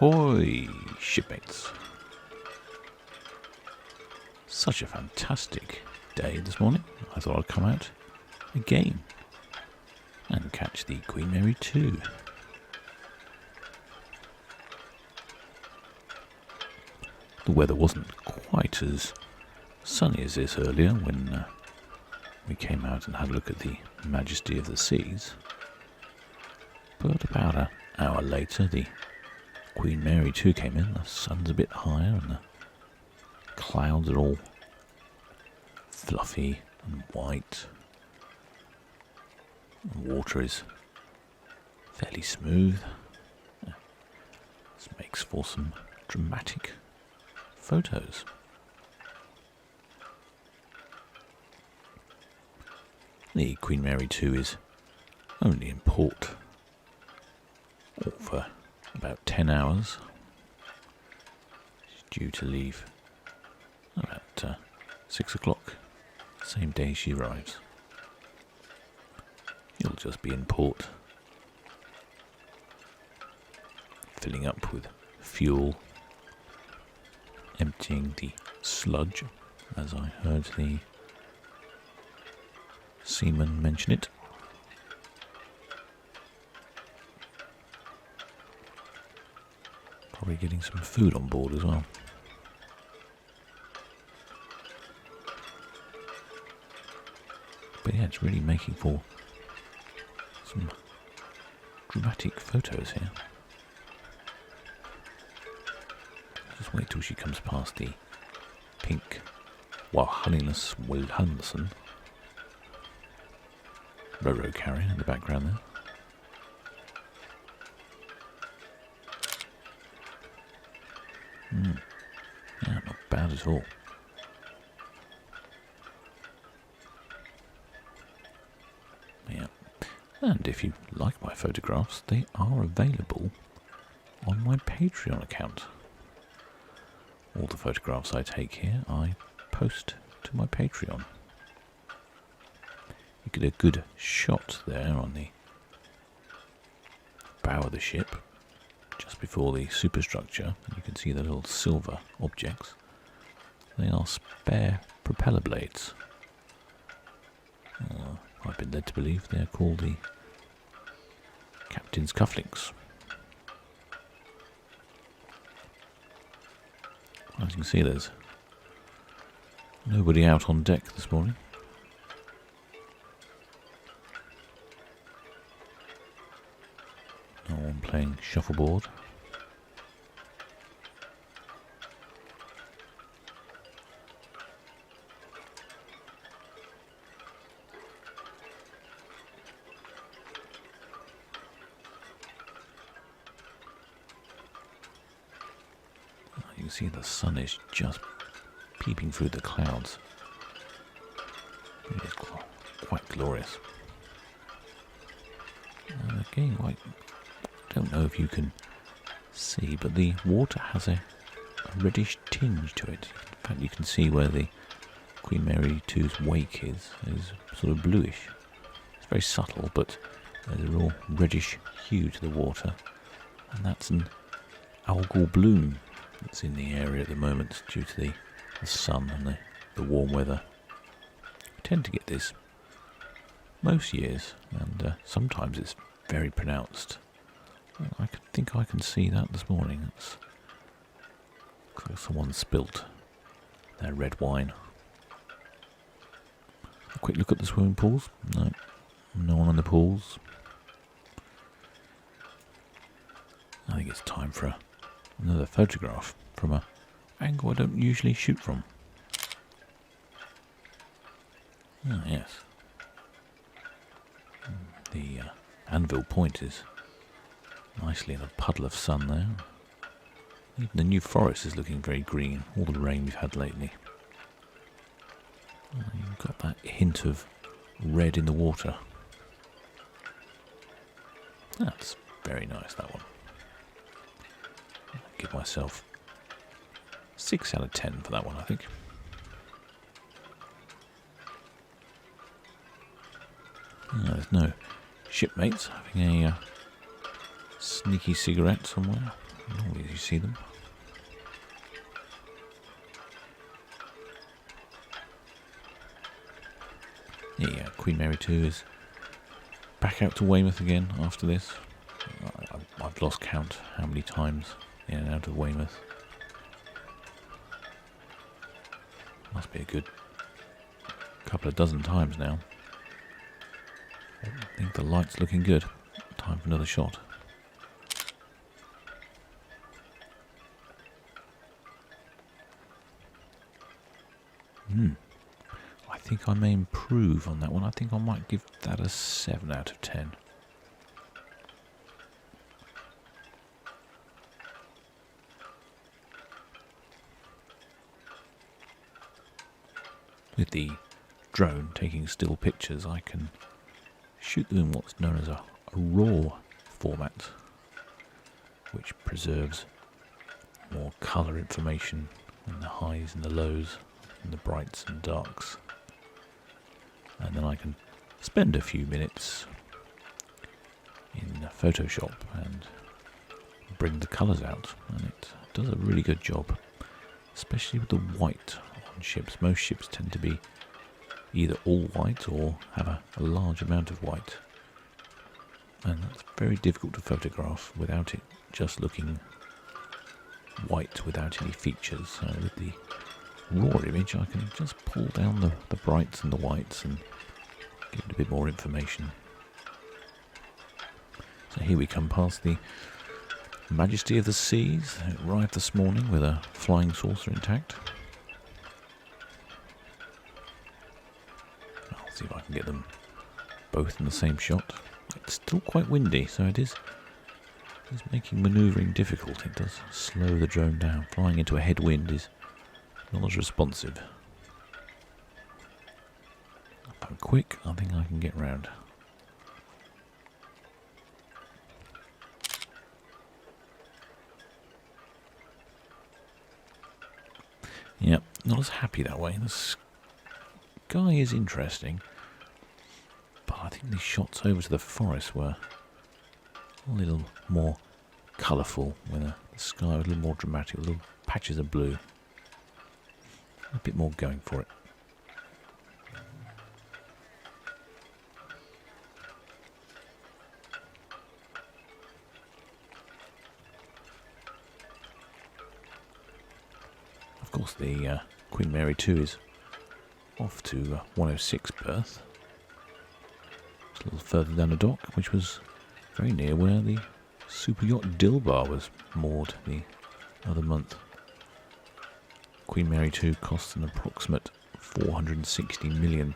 Ahoy, shipmates. Such a fantastic day this morning. I thought I'd come out again and catch the Queen Mary 2. The weather wasn't quite as sunny as this earlier when we came out and had a look at the majesty of the seas. But about an hour later, the Queen Mary 2 came in. The sun's a bit higher and the clouds are all fluffy and white. The water is fairly smooth. This makes for some dramatic photos. The Queen Mary 2 is only in port for about 10 hours. She's due to leave about 6 o'clock, same day she arrives. You'll just be in port, filling up with fuel, emptying the sludge, as I heard the seaman mention it. Probably getting some food on board as well. But yeah, it's really making for some dramatic photos here. Just wait till she comes past the pink Johannes Wilhelmsen Roro carrier in the background there. Yeah, not bad at all. Yeah, and if you like my photographs, they are available on my Patreon account. All the photographs I take here, I post to my Patreon. You get a good shot there on the bow of the ship, just before the superstructure. You can see the little silver objects. They are spare propeller blades. I've been led to believe they're called the captain's cufflinks. As you can see, there's nobody out on deck this morning. No one playing shuffleboard. You can see the sun is just peeping through the clouds. It is quite glorious. And again, I don't know if you can see, but the water has a reddish tinge to it. In fact, you can see where the Queen Mary 2's wake is sort of bluish. It's very subtle, but there's a real reddish hue to the water, and that's an algal bloom that's in the area at the moment due to the sun and the warm weather. We tend to get this most years, and sometimes it's very pronounced. I think I can see that this morning. It's like someone spilt their red wine. A quick look at the swimming pools. No one in the pools. I think it's time for another photograph from an angle I don't usually shoot from. Ah, yes. The Anvil Point is nicely in a puddle of sun there. Even the New Forest is looking very green, all the rain we've had lately. You've got that hint of red in the water. That's very nice, that one. I'll give myself 6 out of 10 for that one, I think. There's no shipmates having a sneaky cigarette somewhere. Normally you see them. Yeah, Queen Mary 2 is back out to Weymouth again after this. I've lost count how many times in and out of Weymouth. Must be a good couple of dozen times now. I think the light's looking good. Time for another shot. I think I may improve on that one. I think I might give that a 7 out of 10. With the drone taking still pictures, I can shoot them in what's known as a raw format, which preserves more colour information and the highs and the lows and the brights and darks. And then I can spend a few minutes in Photoshop and bring the colours out, and it does a really good job, especially with the white on ships. Most ships tend to be either all white or have a large amount of white, and that's very difficult to photograph without it just looking white without any features. So with the raw image I can just pull down the brights and the whites and give it a bit more information. So here we come past the Majesty of the Seas. It arrived this morning with a flying saucer intact. I'll see if I can get them both in the same shot. It's still quite windy, so it is making manoeuvring difficult. It does slow the drone down. Flying into a headwind is not as responsive. If I'm quick, I think I can get round. Yep, not as happy that way. The sky is interesting, but I think these shots over to the forest were a little more colourful, with the sky was a little more dramatic, with little patches of blue. A bit more going for it. Of course, the Queen Mary 2 is off to 106 berth. It's a little further down the dock, which was very near where the super yacht Dilbar was moored the other month. Queen Mary 2 costs an approximate £460 million.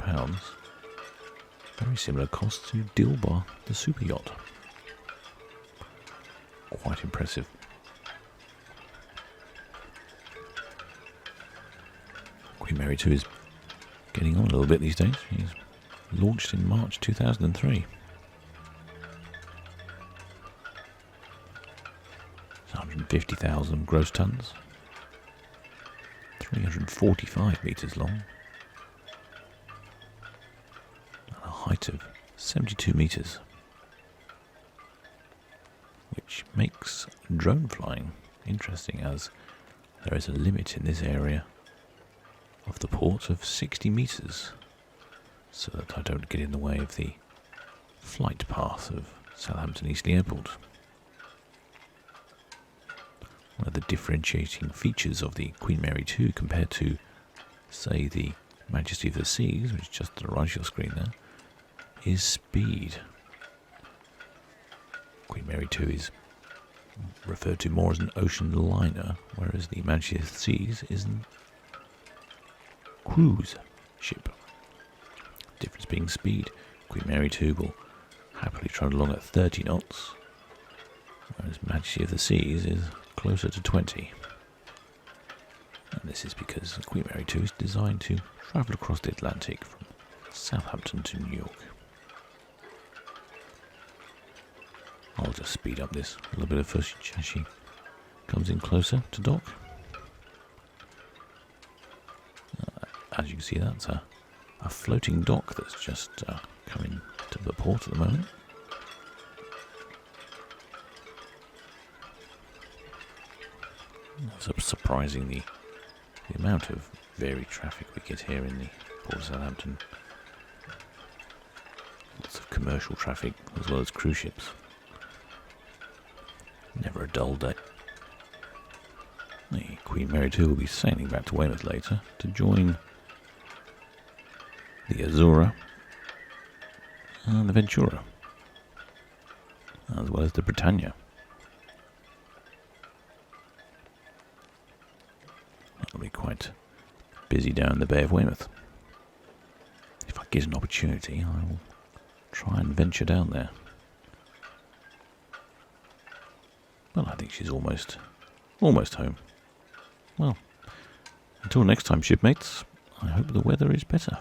Very similar cost to Dilbar, the super yacht. Quite impressive. Queen Mary 2 is getting on a little bit these days. She's launched in March 2003. 150,000 gross tons. 345 metres long, and a height of 72 metres, which makes drone flying interesting, as there is a limit in this area of the port of 60 metres, so that I don't get in the way of the flight path of Southampton Eastleigh Airport. One of the differentiating features of the Queen Mary 2 compared to, say, the Majesty of the Seas, which is just to the right of your screen there, is speed. Queen Mary 2 is referred to more as an ocean liner, whereas the Majesty of the Seas is a cruise ship. Difference being speed. Queen Mary 2 will happily trundle along at 30 knots, whereas Majesty of the Seas is closer to 20. And this is because the Queen Mary 2 is designed to travel across the Atlantic from Southampton to New York. I'll just speed up this a little bit of footage as she comes in closer to dock. As you can see, that's a floating dock that's just coming to the port at the moment. It's surprising the amount of varied traffic we get here in the Port of Southampton. Lots of commercial traffic as well as cruise ships. Never a dull day. The Queen Mary 2 will be sailing back to Weymouth later to join the Azura and the Ventura, as well as the Britannia. That'll be quite busy down the Bay of Weymouth. If I get an opportunity, I will try and venture down there. Well, I think she's almost home. Well, until next time, shipmates, I hope the weather is better.